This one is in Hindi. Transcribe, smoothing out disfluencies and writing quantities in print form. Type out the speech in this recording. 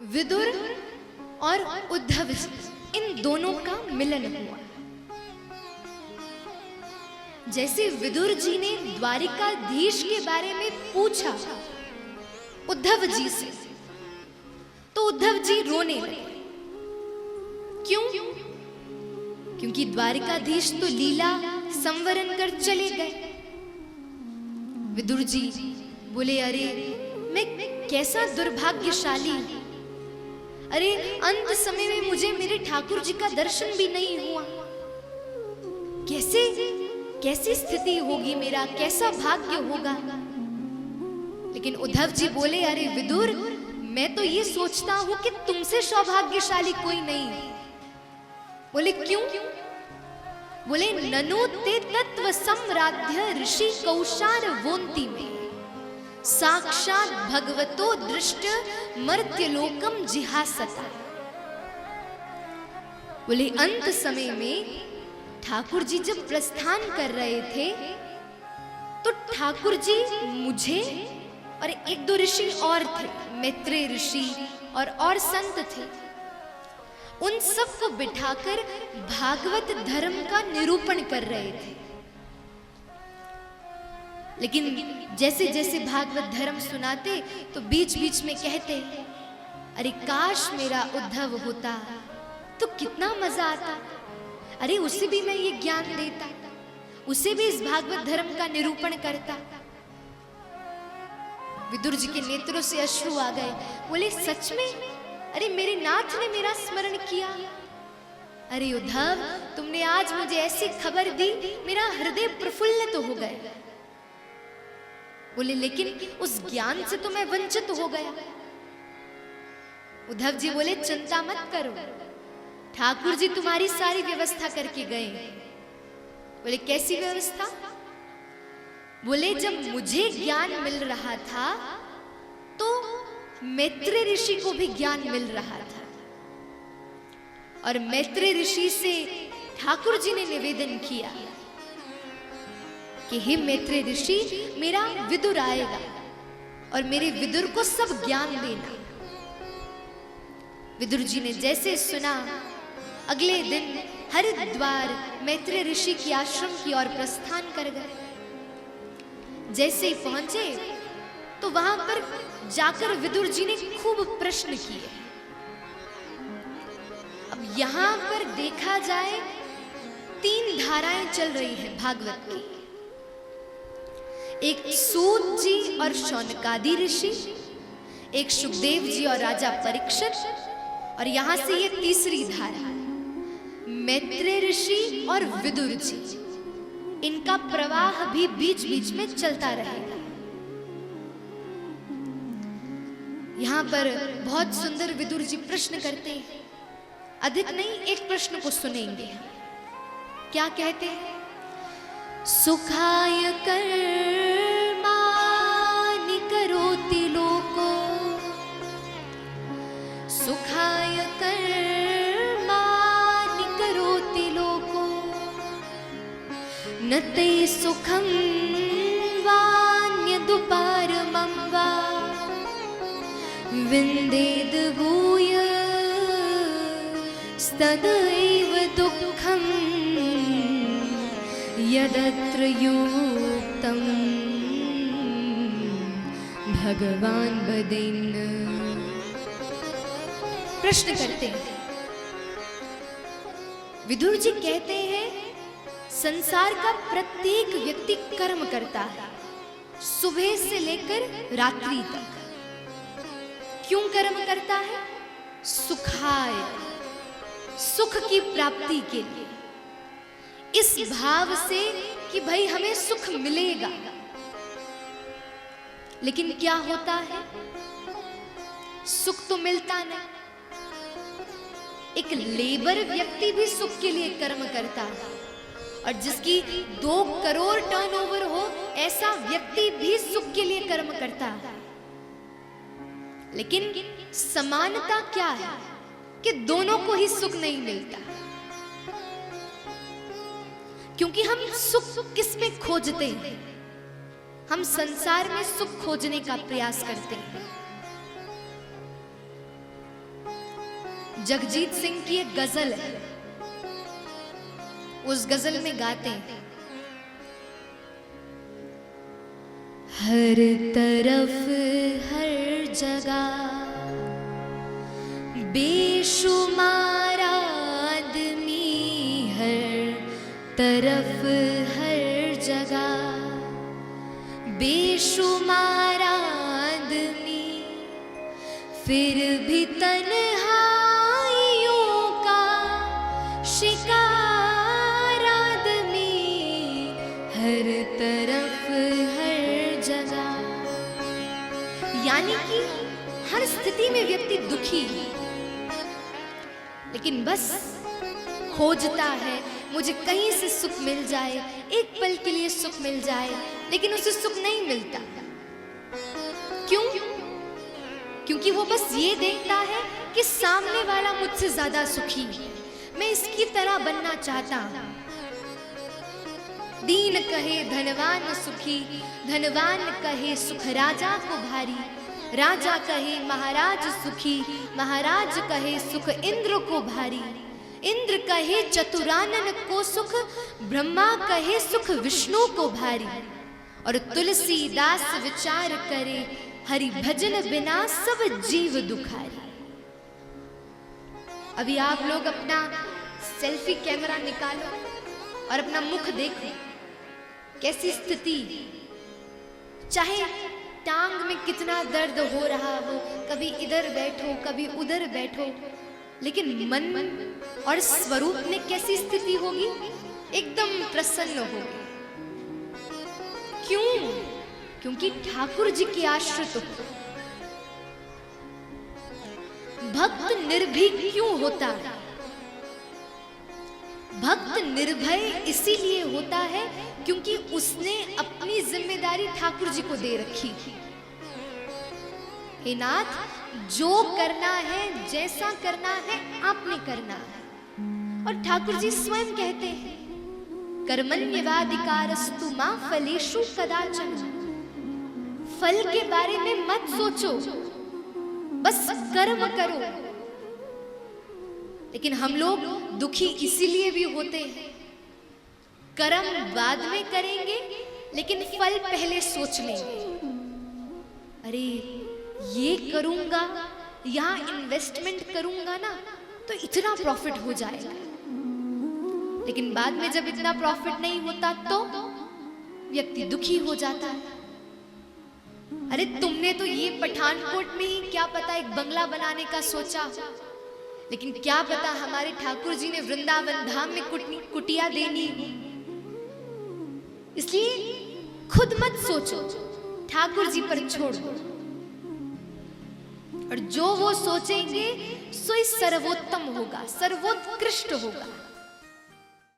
विदुर और उद्धव जी, इन दोनों का मिलन हुआ। जैसे विदुर जी ने द्वारिकाधीश के बारे में पूछा उद्धव जी से, तो उद्धव जी रोने लगे। क्यों? क्योंकि द्वारिकाधीश तो लीला संवरण कर चले गए। विदुर जी बोले, अरे मैं कैसा दुर्भाग्यशाली हूं। अरे अंत समय में मुझे मेरे ठाकुर जी का दर्शन भी नहीं हुआ। कैसी स्थिति होगी मेरा, कैसा भाग्य होगा। लेकिन उद्धव जी बोले, अरे विदुर, मैं तो ये सोचता हूं कि तुमसे सौभाग्यशाली कोई नहीं। बोले क्यों? बोले ननु ते तत्व सम्राध्य ऋषि कौशार वोंति में साक्षात भगवतो दृष्ट मर्त्यलोकम जिहासता। बोले अंत समय में ठाकुर जी जब प्रस्थान कर रहे थे तो ठाकुर जी मुझे और एक दो ऋषि और थे, मैत्रेय ऋषि और संत थे, उन सबको बिठाकर भागवत धर्म का निरूपण कर रहे थे। लेकिन जैसे जैसे भागवत धर्म सुनाते तो बीच बीच में कहते, अरे काश मेरा उद्धव होता तो कितना मजा आता। अरे उसे भी मैं ये ज्ञान देता, उसे भी इस भागवत धर्म का निरूपण करता। विदुर जी के नेत्रों से अश्रु आ गए। बोले सच में? अरे मेरे नाथ ने मेरा स्मरण किया। अरे उद्धव, तुमने आज मुझे ऐसी खबर दी, मेरा हृदय प्रफुल्लित हो गया। बोले लेकिन उस ज्ञान से तो मैं वंचित हो गया। उद्धव जी बोले चिंता मत करो, ठाकुर जी तुम्हारी सारी व्यवस्था करके गए। बोले कैसी व्यवस्था? बोले जब मुझे ज्ञान मिल रहा था तो मैत्रेय ऋषि को भी ज्ञान मिल रहा था, और मैत्रेय ऋषि से ठाकुर जी ने निवेदन किया कि हे मैत्रेय ऋषि, मेरा विदुर आएगा और मेरे विदुर को सब ज्ञान देना। विदुर जी ने जैसे सुना, अगले दिन हरिद्वार मैत्रेय ऋषि की आश्रम की ओर प्रस्थान कर गए। जैसे ही पहुंचे तो वहां पर जाकर विदुर जी ने खूब प्रश्न किए। अब यहां पर देखा जाए 3 धाराएं चल रही हैं भागवत की। एक सूत जी और शौनकादि ऋषि, एक सुखदेव जी और राजा परीक्षित, और यहां से ये तीसरी धारा मैत्रेय ऋषि और विदुर जी। इनका प्रवाह भी बीच बीच में चलता रहेगा। यहां पर बहुत सुंदर विदुर जी प्रश्न करते हैं। अधिक नहीं, एक प्रश्न को सुनेंगे। क्या कहते हैं? सुखाय कर्माणि करोति लोको, सुखाय कर्माणि करोति लोको, न ते सुखं वान्यदुपारमं वा विन्देद भूय तदैव दुःखं यदत्र युक्तं भगवान वदेन। प्रश्न करते हैं। विदुर जी कहते हैं संसार का प्रत्येक व्यक्ति कर्म करता है, सुबह से लेकर रात्रि तक। क्यों कर्म करता है? सुखाय, सुख की प्राप्ति के लिए, इस भाव से कि भाई हमें सुख मिलेगा। लेकिन क्या होता है? सुख तो मिलता नहीं। एक लेबर व्यक्ति भी सुख के लिए कर्म करता है, और जिसकी 2 करोड़ टर्नओवर हो ऐसा व्यक्ति भी सुख के लिए कर्म करता है। लेकिन समानता क्या है कि दोनों को ही सुख नहीं मिलता। क्योंकि हम सुख किस में खोजते हैं? हम संसार में सुख खोजने का प्रयास करते हैं। जगजीत सिंह की एक गजल है। उस गजल में गाते हैं, हर तरफ हर जगह बेशुमार आदमी, हर तरफ हर जगह बेशुमार आदमी, फिर भी तन्हाइयों का शिकार आदमी, हर तरफ हर जगह। यानी कि हर स्थिति में व्यक्ति दुखी है, लेकिन बस खोजता है मुझे कहीं से सुख मिल जाए, एक पल के लिए सुख मिल जाए, लेकिन उसे सुख नहीं मिलता। क्यों? क्योंकि वो बस ये देखता है कि सामने वाला मुझसे ज्यादा सुखी है, मैं इसकी तरह बनना चाहता हूं। दीन कहे धनवान सुखी, धनवान कहे सुख राजा को भारी, राजा कहे महाराज सुखी, महाराज कहे सुख इंद्र को भारी, इंद्र कहे चतुरानन को सुख, ब्रह्मा कहे सुख विष्णु को भारी, और तुलसीदास विचार करे हरि भजन बिना सब जीव दुखारी। अभी आप लोग अपना सेल्फी कैमरा निकालो और अपना मुख देखो, कैसी स्थिति, चाहे टांग में कितना दर्द हो रहा हो, कभी इधर बैठो कभी उधर बैठो, लेकिन मन और स्वरूप में कैसी स्थिति होगी? एकदम प्रसन्न होगी। क्यों? क्योंकि ठाकुर जी के आश्रित हो। भक्त निर्भीक क्यों होता है? भक्त निर्भय इसीलिए होता है क्योंकि उसने अपनी जिम्मेदारी ठाकुर जी को दे रखी। हे नाथ, जो करना है जैसा करना है आपने करना है। और ठाकुर जी स्वयं कहते हैं, कर्मण्यवाधिकारस्तु मा फलेषु कदाचन। फल के बारे में मत सोचो, बस कर्म करो। लेकिन हम लोग दुखी इसीलिए भी होते हैं, कर्म बाद में करेंगे लेकिन फल पहले सोच लेंगे। अरे ये करूंगा, यहां इन्वेस्टमेंट करूंगा ना तो इतना प्रॉफिट हो जाएगा, लेकिन बाद में जब इतना प्रॉफिट नहीं होता तो व्यक्ति दुखी हो जाता है। अरे तुमने तो ये पठानकोट में ही क्या पता एक बंगला बनाने का सोचा, लेकिन क्या पता हमारे ठाकुर जी ने वृंदावन धाम में कुटिया देनी। इसलिए खुद मत सोचो, ठाकुर जी पर छोड़ो, और जो वो सोचेंगे सो सर्वोत्तम होगा, सर्वोत्कृष्ट होगा।